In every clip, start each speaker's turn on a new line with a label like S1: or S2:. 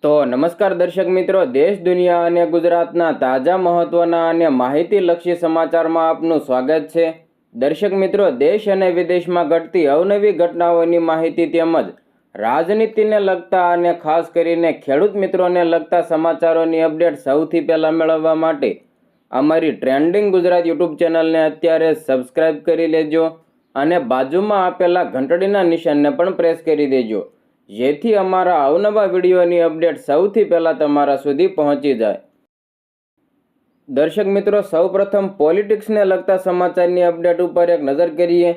S1: તો નમસ્કાર દર્શક મિત્રો, દેશ દુનિયા અને ગુજરાતના તાજા મહત્વના અને માહિતીલક્ષી સમાચારમાં આપનું સ્વાગત છે. દર્શક મિત્રો, દેશ અને વિદેશમાં ઘટતી અવનવી ઘટનાઓની માહિતી તેમજ રાજનીતિને લગતા અને ખાસ કરીને ખેડૂત મિત્રોને લગતા સમાચારોની અપડેટ સૌથી પહેલાં મેળવવા માટે અમારી ટ્રેન્ડિંગ ગુજરાત યુટ્યુબ ચેનલને અત્યારે સબસ્ક્રાઇબ કરી લેજો અને બાજુમાં આપેલા ઘંટડીના નિશાનને પણ પ્રેસ કરી દેજો, જેથી અમારા અવનવા વિડીયોની અપડેટ સૌથી પહેલાં તમારા સુધી પહોંચી જાય. દર્શક મિત્રો, સૌપ્રથમ પોલિટિક્સને લગતા સમાચારની અપડેટ ઉપર એક નજર કરીએ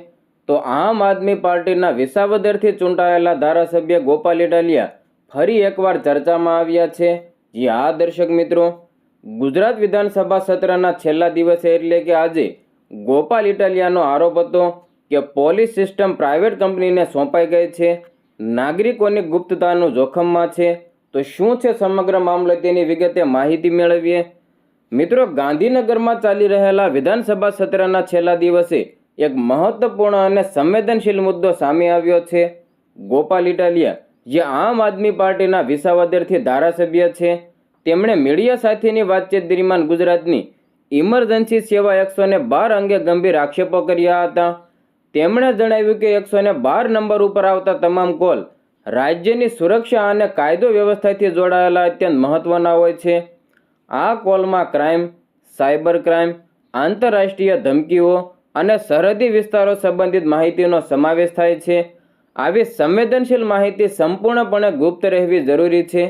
S1: તો આમ આદમી પાર્ટીના વિસાવદરથી ચૂંટાયેલા ધારાસભ્ય ગોપાલ ઇટાલિયા ફરી એકવાર ચર્ચામાં આવ્યા છે. જી હા દર્શક મિત્રો, ગુજરાત વિધાનસભા સત્રના છેલ્લા દિવસે એટલે કે આજે ગોપાલ ઇટાલિયાનો આરોપ હતો કે પોલીસ સિસ્ટમ પ્રાઇવેટ કંપનીને સોંપાઈ ગઈ છે, નાગરિકોની ગુપ્તતાનું જોખમમાં છે. તો શું છે સમગ્ર મામલે તેની વિગતે માહિતી મેળવીએ. મિત્રો, ગાંધીનગરમાં ચાલી રહેલા વિધાનસભા સત્રના છેલ્લા દિવસે એક મહત્વપૂર્ણ અને સંવેદનશીલ મુદ્દો સામે આવ્યો છે. ગોપાલ ઇટાલિયા, જે આમ આદમી પાર્ટીના વિસાવદરથી ધારાસભ્ય છે, તેમણે મીડિયા સાથેની વાતચીત દરમિયાન ગુજરાતની ઇમરજન્સી સેવા 112 અંગે ગંભીર આક્ષેપો કર્યા હતા. તેમણે જણાવ્યું કે 112 નંબર ઉપર આવતા તમામ કોલ રાજ્યની સુરક્ષા અને કાયદો વ્યવસ્થાથી જોડાયેલા અત્યંત મહત્વના હોય છે. આ કોલમાં ક્રાઇમ, સાયબર ક્રાઇમ, આંતરરાષ્ટ્રીય ધમકીઓ અને સરહદી વિસ્તારો સંબંધિત માહિતીનો સમાવેશ થાય છે. આવી સંવેદનશીલ માહિતી સંપૂર્ણપણે ગુપ્ત રહેવી જરૂરી છે,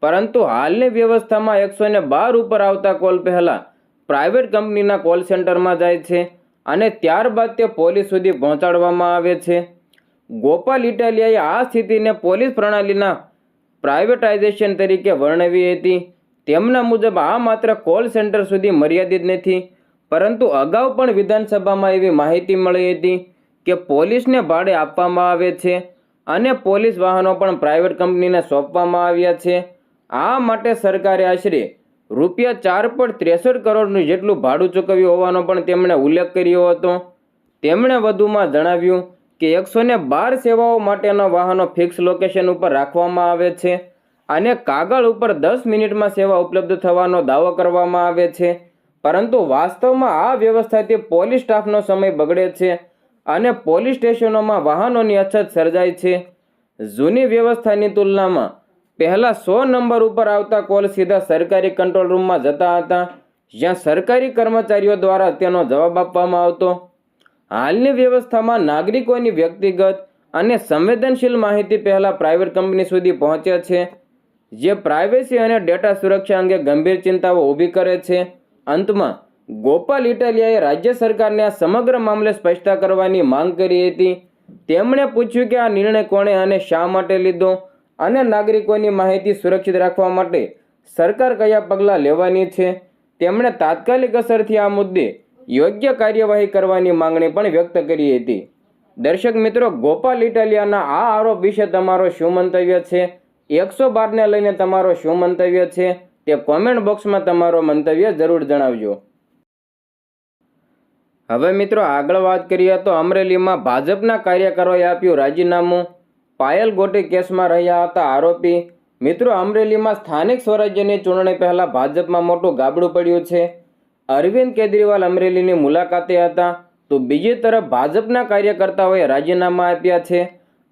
S1: પરંતુ હાલની વ્યવસ્થામાં 112 ઉપર આવતા કોલ પહેલાં પ્રાઇવેટ કંપનીના કોલ સેન્ટરમાં જાય છે અને ત્યારબાદ તે પોલીસ સુધી પહોંચાડવામાં આવે છે. ગોપાલ ઇટાલિયાએ આ સ્થિતિને પોલીસ પ્રણાલીના પ્રાઇવેટાઇઝેશન તરીકે વર્ણવી હતી. તેમના મુજબ આ માત્ર કોલ સેન્ટર સુધી મર્યાદિત નથી, પરંતુ અગાઉ પણ વિધાનસભામાં એવી માહિતી મળી હતી કે પોલીસને ભાડે આપવામાં આવે છે અને પોલીસ વાહનો પણ પ્રાઇવેટ કંપનીને સોંપવામાં આવ્યા છે. આ માટે સરકારે આશરે ₹4.63 કરોડનું જેટલું ભાડું ચૂકવ્યું હોવાનો પણ તેમણે ઉલ્લેખ કર્યો હતો. તેમણે વધુમાં જણાવ્યું કે 112 સેવાઓ માટેના વાહનો ફિક્સ લોકેશન ઉપર રાખવામાં આવે છે અને કાગળ ઉપર 10 મિનિટમાં સેવા ઉપલબ્ધ થવાનો દાવો કરવામાં આવે છે, પરંતુ વાસ્તવમાં આ વ્યવસ્થાથી પોલીસ સ્ટાફનો સમય બગડે છે અને પોલીસ સ્ટેશનોમાં વાહનોની અછત સર્જાય છે. જૂની વ્યવસ્થાની તુલનામાં પહેલાં 100 નંબર ઉપર આવતા કોલ સીધા સરકારી કંટ્રોલ રૂમમાં જતા હતા, જ્યાં સરકારી કર્મચારીઓ દ્વારા તેનો જવાબ આપવામાં આવતો. હાલની વ્યવસ્થામાં નાગરિકોની વ્યક્તિગત અને સંવેદનશીલ માહિતી પહેલાં પ્રાઇવેટ કંપની સુધી પહોંચે છે, જે પ્રાઇવેસી અને ડેટા સુરક્ષા અંગે ગંભીર ચિંતાઓ ઊભી કરે છે. અંતમાં ગોપાલ ઇટાલિયાએ રાજ્ય સરકારને આ સમગ્ર મામલે સ્પષ્ટતા કરવાની માંગ કરી હતી. તેમણે પૂછ્યું કે આ નિર્ણય કોણે અને શા માટે લીધો અને નાગરિકોની માહિતી સુરક્ષિત રાખવા માટે સરકાર કયા પગલાં લેવાની છે. તેમણે તાત્કાલિક અસરથી આ મુદ્દે યોગ્ય કાર્યવાહી કરવાની માંગણી પણ વ્યક્ત કરી હતી. દર્શક મિત્રો, ગોપાલ ઇટાલિયાના આ આરોપ વિશે તમારો શું મંતવ્ય છે? 112ને લઈને તમારો શું મંતવ્ય છે તે કોમેન્ટ બોક્સમાં તમારો મંતવ્ય જરૂર જણાવજો. હવે મિત્રો, આગળ વાત કરીએ તો અમરેલીમાં ભાજપના કાર્યકરોએ આપ્યું રાજીનામું. પાયલ ગોટી કેસમાં રહ્યા હતા આરોપી. મિત્રો, અમરેલીમાં સ્થાનિક સ્વરાજ્યની ચૂંટણી પહેલા ભાજપમાં મોટું ગાબડું પડ્યું છે. અરવિંદ કેજરીવાલ અમરેલીની મુલાકાતે હતા, તો બીજી તરફ ભાજપના કાર્યકર્તાઓએ રાજીનામા આપ્યા છે.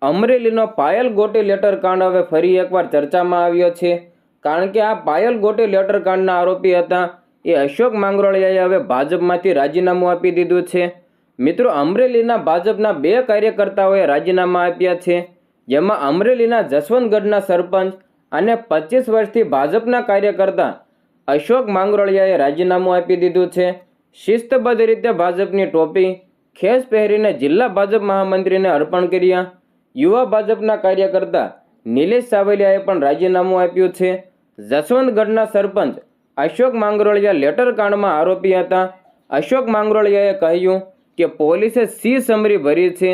S1: અમરેલીનો પાયલ ગોટી લેટર કાંડ હવે ફરી એકવાર ચર્ચામાં આવ્યો છે, કારણ કે આ પાયલ ગોટી લેટર કાંડના આરોપી હતા એ અશોક માંગરોળિયાએ હવે ભાજપમાંથી રાજીનામું આપી દીધું છે. મિત્રો, અમરેલીના ભાજપના 2 કાર્યકર્તાઓએ રાજીનામા આપ્યા છે, જેમાં અમરેલીના જસવંતગઢના સરપંચ અને 25 વર્ષથી ભાજપના કાર્યકર્તા અશોક માંગરોળિયાએ રાજીનામું આપી દીધું છે. શિસ્તબદ્ધ રીતે ભાજપની ટોપી ખેસ પહેરીને જિલ્લા ભાજપ મહામંત્રીને અર્પણ કર્યા. યુવા ભાજપના કાર્યકર્તા નિલેશ સાવલિયાએ પણ રાજીનામું આપ્યું છે. જસવંતગઢના સરપંચ અશોક માંગરોળિયા લેટર કાંડમાં આરોપી હતા. અશોક માંગરોળિયાએ કહ્યું કે પોલીસે સી સમરી ભરી છે,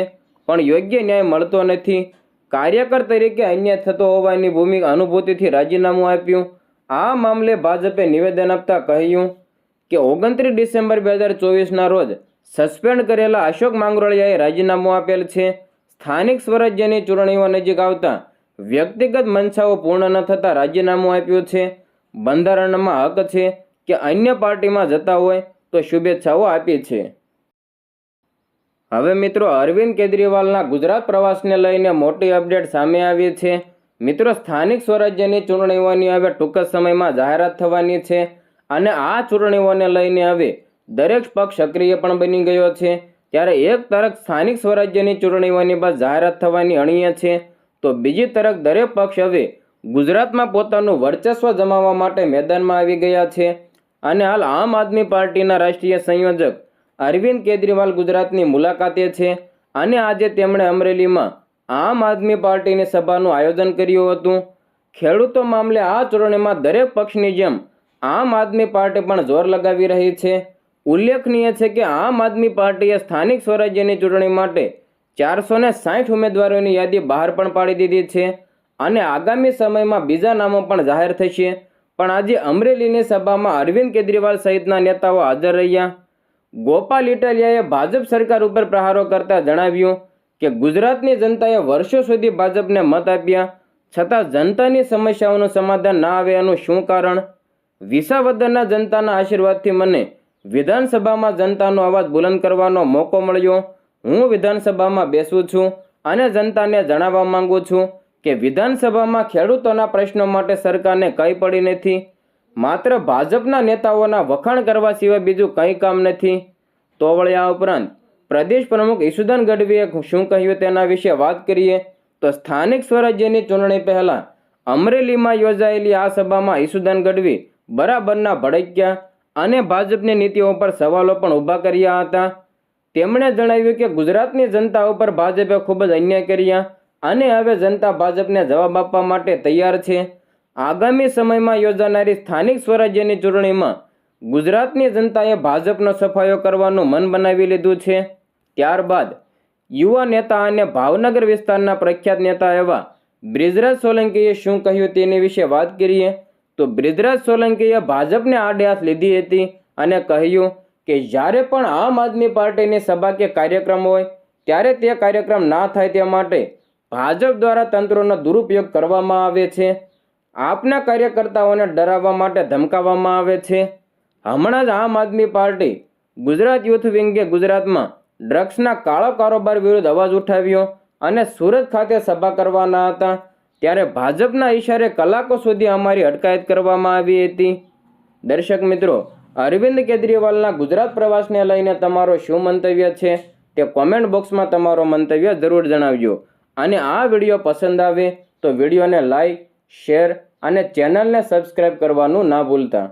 S1: પણ યોગ્ય ન્યાય મળતો નથી. કાર્યકર તરીકે અન્યાય થતો હોવાની ભૂમિકા અનુભૂતિથી રાજીનામું આપ્યું. આ મામલે ભાજપે નિવેદન આપતા કહ્યું કે 29 ડિસેમ્બર 2024ના રોજ સસ્પેન્ડ કરેલા અશોક માંગરોળિયાએ રાજીનામું આપેલ છે. સ્થાનિક સ્વરાજ્યની ચૂંટણીઓ નજીક આવતા વ્યક્તિગત મંશાઓ પૂર્ણ ન થતાં રાજીનામું આપ્યું છે. બંધારણમાં હક છે કે અન્ય પાર્ટીમાં જતા હોય તો શુભેચ્છાઓ આપી છે. હવે મિત્રો, અરવિંદ કેજરીવાલના ગુજરાત પ્રવાસને લઈને મોટી અપડેટ સામે આવી છે. મિત્રો, સ્થાનિક સ્વરાજ્યની ચૂંટણીઓની હવે ટૂંક જ સમયમાં જાહેરાત થવાની છે અને આ ચૂંટણીઓને લઈને હવે દરેક પક્ષ સક્રિય પણ બની ગયો છે. ત્યારે એક તરફ સ્થાનિક સ્વરાજ્યની ચૂંટણીઓની બાદ જાહેરાત થવાની અણીએ છે, તો બીજી તરફ દરેક પક્ષ હવે ગુજરાતમાં પોતાનું વર્ચસ્વ જમાવવા માટે મેદાનમાં આવી ગયા છે. અને હાલ આમ આદમી પાર્ટીના રાષ્ટ્રીય સંયોજક અરવિંદ કેજરીવાલ ગુજરાતની મુલાકાતે છે અને આજે તેમણે અમરેલીમાં આમ આદમી પાર્ટીની સભાનું આયોજન કર્યું હતું. ખેડૂતો મામલે આ ચૂંટણીમાં દરેક પક્ષની જેમ આમ આદમી પાર્ટી પણ જોર લગાવી રહી છે. ઉલ્લેખનીય છે કે આમ આદમી પાર્ટીએ સ્થાનિક સ્વરાજ્યની ચૂંટણી માટે 460 ઉમેદવારોની યાદી બહાર પણ પાડી દીધી છે અને આગામી સમયમાં બીજા નામો પણ જાહેર થશે. પણ આજે અમરેલીની સભામાં અરવિંદ કેજરીવાલ સહિતના નેતાઓ હાજર રહ્યા. ગોપાલ ઇટાલિયાએ ભાજપ સરકાર ઉપર પ્રહારો કરતા જણાવ્યું કે ગુજરાતની જનતાએ વર્ષો સુધી ભાજપને મત આપ્યા છતાં જનતાની સમસ્યાઓનું સમાધાન ના આવે એનું શું કારણ? વિસાવદરના જનતાના આશીર્વાદથી મને વિધાનસભામાં જનતાનો અવાજ બુલંદ કરવાનો મોકો મળ્યો. હું વિધાનસભામાં બેસું છું અને જનતાને જણાવવા માંગુ છું કે વિધાનસભામાં ખેડૂતોના પ્રશ્નો માટે સરકારને કંઈ પડી નથી. માત્ર ભાજપના નેતાઓના વખાણ કરવા સિવાય બીજું કંઈ કામ નથી. તો વળી આ ઉપરાંત પ્રદેશ પ્રમુખ ઈસુદાન ગઢવીએ શું કહ્યું તેના વિશે વાત કરીએ તો સ્થાનિક સ્વરાજ્યની ચૂંટણી પહેલા અમરેલીમાં યોજાયેલી આ સભામાં ઈસુદાન ગઢવી બરાબરના ભડક્યા અને ભાજપની નીતિઓ પર સવાલો પણ ઊભા કર્યા હતા. તેમણે જણાવ્યું કે ગુજરાતની જનતા ઉપર ભાજપે ખૂબ જ અન્યાય કર્યા અને હવે જનતા ભાજપને જવાબ આપવા માટે તૈયાર છે. આગામી સમયમાં યોજાનારી સ્થાનિક સ્વરાજ્યની ચૂંટણીમાં ગુજરાતની જનતાએ ભાજપનો સફાયો કરવાનું મન બનાવી લીધું છે. ત્યારબાદ યુવા નેતા અને ભાવનગર વિસ્તારના પ્રખ્યાત નેતા એવા બ્રિજરાજ સોલંકીએ શું કહ્યું તેની વિશે વાત કરીએ તો બ્રિજરાજ સોલંકીએ ભાજપને આડે હાથ લીધી હતી અને કહ્યું કે જ્યારે પણ આમ આદમી પાર્ટીની સભા કે કાર્યક્રમ હોય ત્યારે તે કાર્યક્રમ ના થાય તે માટે ભાજપ દ્વારા તંત્રનો દુરુપયોગ કરવામાં આવે છે. આપના કાર્યકર્તાઓને ડરાવવા માટે ધમકાવવામાં આવે છે. હમણાં જ આમ આદમી પાર્ટી ગુજરાત યુથ વિંગે ગુજરાતમાં ડ્રગ્સના કાળો કારોબાર વિરુદ્ધ અવાજ ઉઠાવ્યો અને સુરત ખાતે સભા કરવાના હતા ત્યારે ભાજપના ઈશારે કલાકો સુધી અમારી અટકાયત કરવામાં આવી હતી. દર્શક મિત્રો, અરવિંદ કેજરીવાલના ગુજરાત પ્રવાસને લઈને તમારો શું મંતવ્ય છે તે કોમેન્ટ બોક્સમાં તમારો મંતવ્ય જરૂર જણાવજો. અને આ વિડીયો પસંદ આવે તો વિડીયોને લાઈક, શેર અને ચેનલને સબસ્ક્રાઈબ કરવાનું ના ભૂલતા.